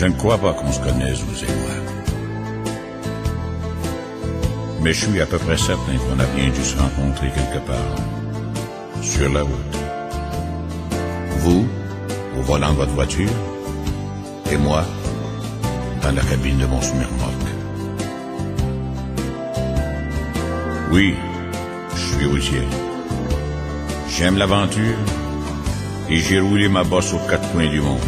Je ne crois pas qu'on se connaisse, vous et moi. Mais je suis à peu près certain qu'on a bien dû se rencontrer quelque part, sur la route. Vous, au volant de votre voiture, et moi, dans la cabine de mon semi-remorque. Oui, je suis routier. J'aime l'aventure et j'ai roulé ma bosse aux quatre coins du monde.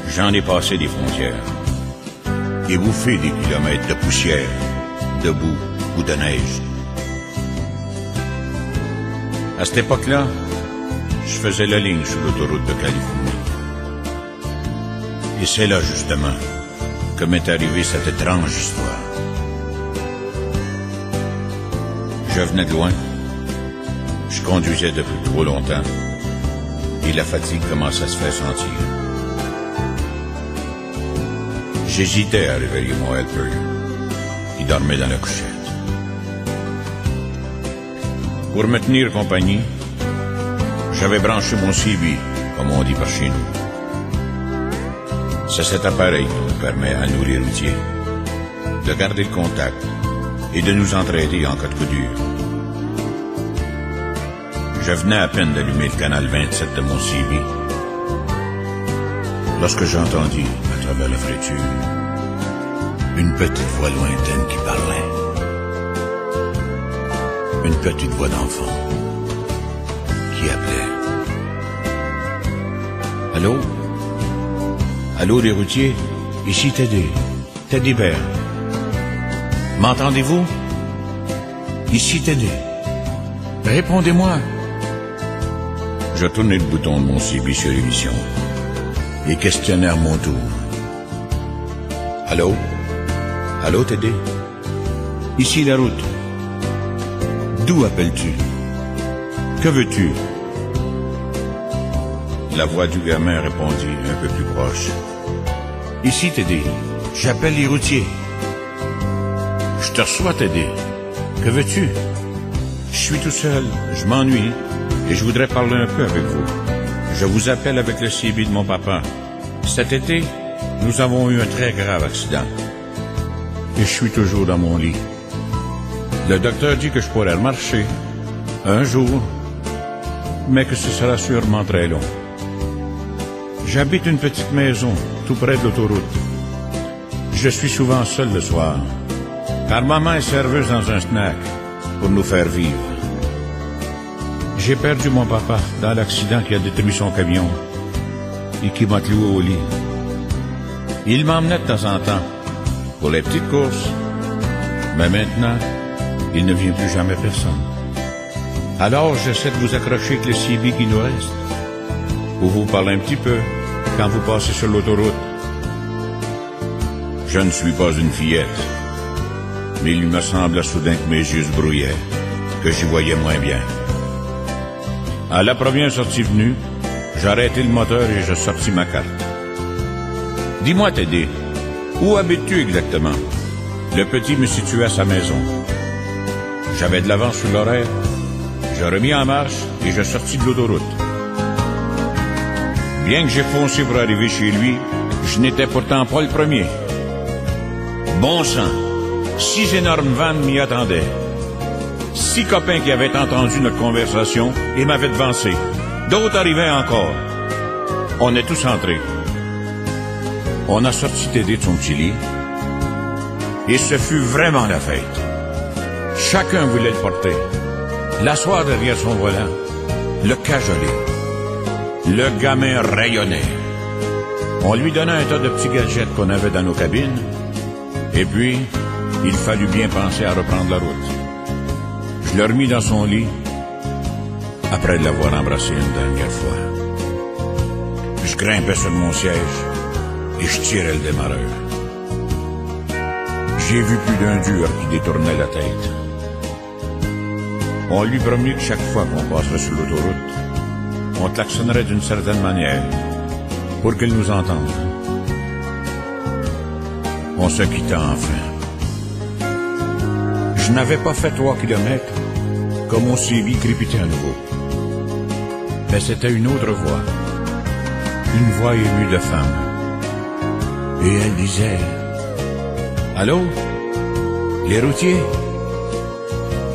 J'en ai passé des frontières et bouffé des kilomètres de poussière, de boue ou de neige. À cette époque-là, je faisais la ligne sur l'autoroute de Californie. Et c'est là, justement, que m'est arrivée cette étrange histoire. Je venais de loin, je conduisais depuis trop longtemps, et la fatigue commençait à se faire sentir. J'hésitais à réveiller mon helper. Il dormait dans la couchette. Pour me tenir compagnie, j'avais branché mon CB, comme on dit par chez nous. C'est cet appareil qui nous permet, à nous les routiers, de garder le contact et de nous entraider en cas de coup dur. Je venais à peine d'allumer le canal 27 de mon CB lorsque j'entendis, à travers la friture, une petite voix lointaine qui parlait. Une petite voix d'enfant qui appelait. Allô? Allô, les routiers? Ici Teddy Bear. M'entendez-vous? Ici Teddy. Répondez-moi. Je tournai le bouton de mon CB sur l'émission. Les questionnaires mon tour. Allô? Allô, Teddy? Ici la route. D'où appelles-tu? Que veux-tu? La voix du gamin répondit un peu plus proche. Ici, Teddy. J'appelle les routiers. Je te reçois, Teddy. Que veux-tu? Je suis tout seul. Je m'ennuie. Et je voudrais parler un peu avec vous. Je vous appelle avec le CB de mon papa. Cet été, nous avons eu un très grave accident. Et je suis toujours dans mon lit. Le docteur dit que je pourrais marcher un jour, mais que ce sera sûrement très long. J'habite une petite maison tout près de l'autoroute. Je suis souvent seul le soir, car maman est serveuse dans un snack pour nous faire vivre. J'ai perdu mon papa dans l'accident qui a détruit son camion et qui m'a cloué au lit. Il m'emmenait de temps en temps pour les petites courses, mais maintenant, il ne vient plus jamais personne. Alors, j'essaie de vous accrocher avec le CB qui nous reste, pour vous parler un petit peu quand vous passez sur l'autoroute. Je ne suis pas une fillette, mais il me semble soudain que mes yeux se brouillaient, que j'y voyais moins bien. À la première sortie venue, j'ai arrêté le moteur et j'ai sorti ma carte. Dis-moi, Teddy, où habites-tu exactement? Le petit me situait à sa maison. J'avais de l'avance sur l'horaire. J'ai remis en marche et j'ai sorti de l'autoroute. Bien que j'ai foncé pour arriver chez lui, je n'étais pourtant pas le premier. Bon sang, 6 énormes vannes m'y attendaient. 6 copains qui avaient entendu notre conversation et m'avaient devancé. D'autres arrivaient encore. On est tous entrés. On a sorti Teddy de son petit lit. Et ce fut vraiment la fête. Chacun voulait le porter, l'asseoir derrière son volant, le cajoler. Le gamin rayonnait. On lui donna un tas de petits gadgets qu'on avait dans nos cabines. Et puis, il fallut bien penser à reprendre la route. Je l'ai remis dans son lit, après l'avoir embrassé une dernière fois. Je grimpais sur mon siège et je tirais le démarreur. J'ai vu plus d'un dur qui détournait la tête. On lui promit que chaque fois qu'on passerait sur l'autoroute, on klaxonnerait d'une certaine manière pour qu'il nous entende. On se quitta enfin. Je n'avais pas fait 3 kilomètres quand mon CB crépitait à nouveau. Mais c'était une autre voix. une voix émue de femme. Et elle disait: Allô, les routiers?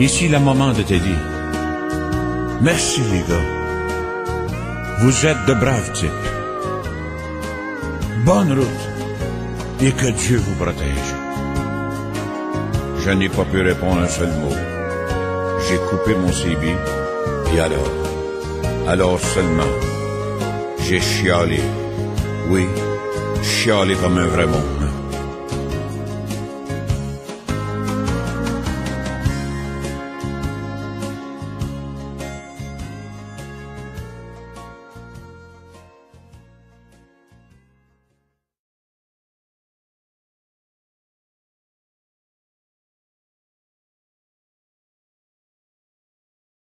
Ici la maman de Teddy. Merci les gars. Vous êtes de braves types. Bonne route et que Dieu vous protège. Je n'ai pas pu répondre un seul mot. J'ai coupé mon CB et alors seulement, j'ai chialé. Oui, chialé comme un vrai mot.